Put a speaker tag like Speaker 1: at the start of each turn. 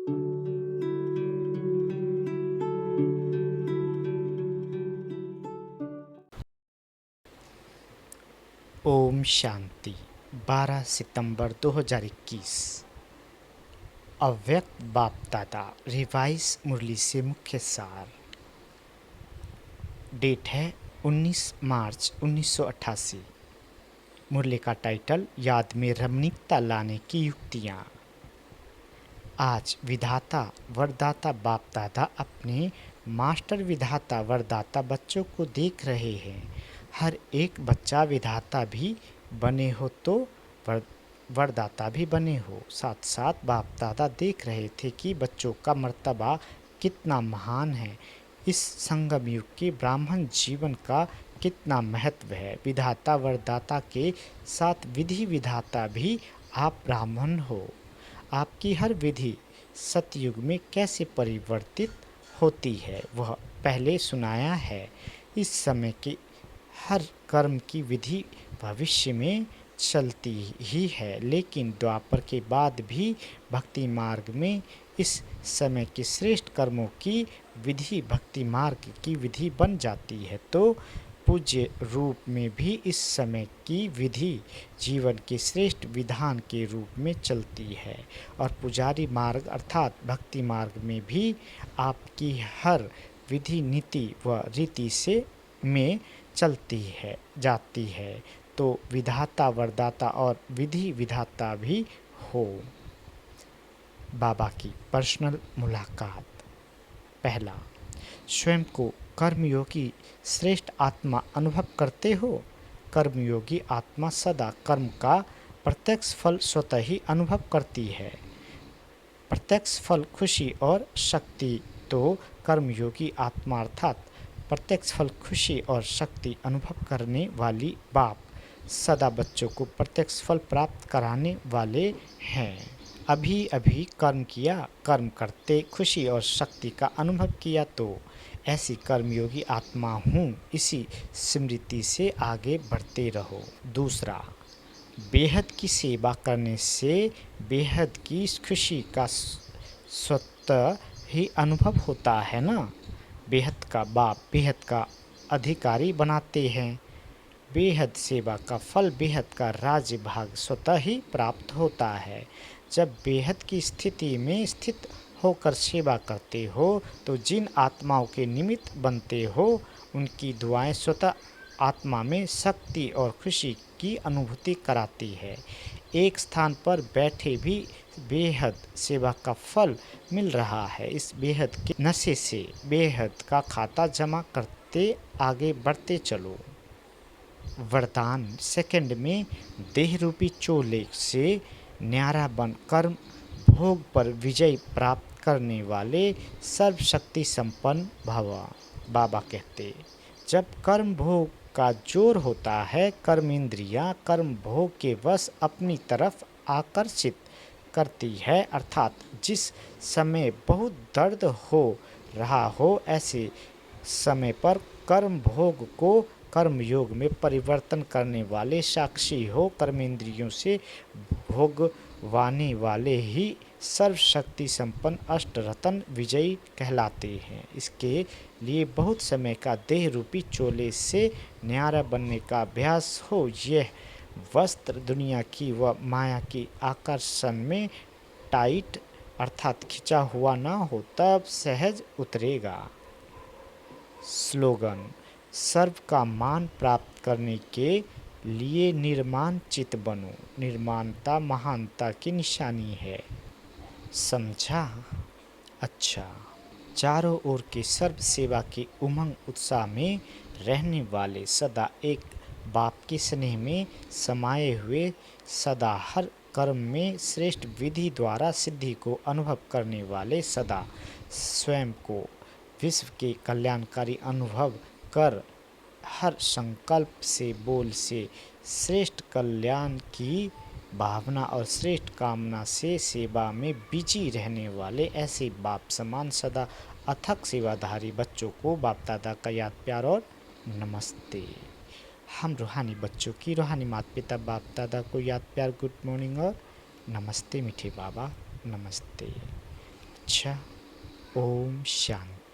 Speaker 1: ओम शांति। 12 सितंबर 2021। अव्यक्त बाप दादा रिवाइज मुरली से मुख्य सार। डेट है 19 मार्च 1988। मुरली का टाइटल याद में रमणीकता लाने की युक्तियाँ। आज विधाता वरदाता बाप दादा अपने मास्टर विधाता वरदाता बच्चों को देख रहे हैं। हर एक बच्चा विधाता भी बने हो तो वरदाता भी बने हो। साथ साथ बाप दादा देख रहे थे कि बच्चों का मर्तबा कितना महान है। इस संगम युग के ब्राह्मण जीवन का कितना महत्व है। विधाता वरदाता के साथ विधि विधाता भी आप ब्राह्मण हो। आपकी हर विधि सतयुग में कैसे परिवर्तित होती है वह पहले सुनाया है। इस समय की हर कर्म की विधि भविष्य में चलती ही है, लेकिन द्वापर के बाद भी भक्ति मार्ग में इस समय के श्रेष्ठ कर्मों की विधि भक्ति मार्ग की विधि बन जाती है, तो पूज्य रूप में भी इस समय की विधि जीवन के श्रेष्ठ विधान के रूप में चलती है। और पुजारी मार्ग अर्थात भक्ति मार्ग में भी आपकी हर विधि नीति व रीति से में चलती है जाती है, तो विधाता वरदाता और विधि विधाता भी हो। बाबा की पर्सनल मुलाकात। पहला, स्वयं को कर्मयोगी श्रेष्ठ आत्मा अनुभव करते हो। कर्मयोगी आत्मा सदा कर्म का प्रत्यक्ष फल स्वतः ही अनुभव करती है। प्रत्यक्ष फल खुशी और शक्ति, तो कर्मयोगी आत्मा अर्थात प्रत्यक्ष फल खुशी और शक्ति अनुभव करने वाली बाप सदा बच्चों को प्रत्यक्ष फल प्राप्त कराने वाले हैं। अभी अभी कर्म किया, कर्म करते खुशी और शक्ति का अनुभव किया, तो ऐसी कर्मयोगी आत्मा हूँ, इसी स्मृति से आगे बढ़ते रहो। दूसरा, बेहद की सेवा करने से बेहद की खुशी का स्वतः ही अनुभव होता है ना। बेहद का बाप बेहद का अधिकारी बनाते हैं। बेहद सेवा का फल बेहद का राज्य भाग स्वतः ही प्राप्त होता है। जब बेहद की स्थिति में स्थित होकर सेवा करते हो, तो जिन आत्माओं के निमित्त बनते हो उनकी दुआएं स्वतः आत्मा में शक्ति और खुशी की अनुभूति कराती है। एक स्थान पर बैठे भी बेहद सेवा का फल मिल रहा है। इस बेहद के नशे से बेहद का खाता जमा करते आगे बढ़ते चलो। वरदान सेकंड में देह रूपी चोले से न्यारा बन कर्म भोग पर विजय प्राप्त करने वाले सर्वशक्ति संपन्न भव। बाबा कहते, जब कर्म भोग का जोर होता है, कर्म इंद्रियां कर्म भोग के वश अपनी तरफ आकर्षित करती है, अर्थात जिस समय बहुत दर्द हो रहा हो, ऐसे समय पर कर्म भोग को कर्म योग में परिवर्तन करने वाले साक्षी हो कर्मेंद्रियों से भोगवाने वाले ही सर्वशक्ति संपन्न अष्टरत्न विजयी कहलाते हैं। इसके लिए बहुत समय का देह रूपी चोले से न्यारा बनने का अभ्यास हो। यह वस्त्र दुनिया की व माया की आकर्षण में टाइट अर्थात खिंचा हुआ ना हो, तब सहज उतरेगा। स्लोगन, सर्व का मान प्राप्त करने के लिए निर्माण चित बनो। निर्माणता महानता की निशानी है। समझा? अच्छा, चारों ओर के सर्व सेवा के उमंग उत्साह में रहने वाले, सदा एक बाप के स्नेह में समाये हुए, सदा हर कर्म में श्रेष्ठ विधि द्वारा सिद्धि को अनुभव करने वाले, सदा स्वयं को विश्व के कल्याणकारी अनुभव कर हर संकल्प से बोल से श्रेष्ठ कल्याण की भावना और श्रेष्ठ कामना से सेवा में बिजी रहने वाले, ऐसे बाप समान सदा अथक सेवाधारी बच्चों को बाप दादा का याद प्यार और नमस्ते। हम रूहानी बच्चों की रूहानी माता पिता बाप दादा को याद प्यार गुड मॉर्निंग और नमस्ते मीठे बाबा, नमस्ते। अच्छा, ओम शांति।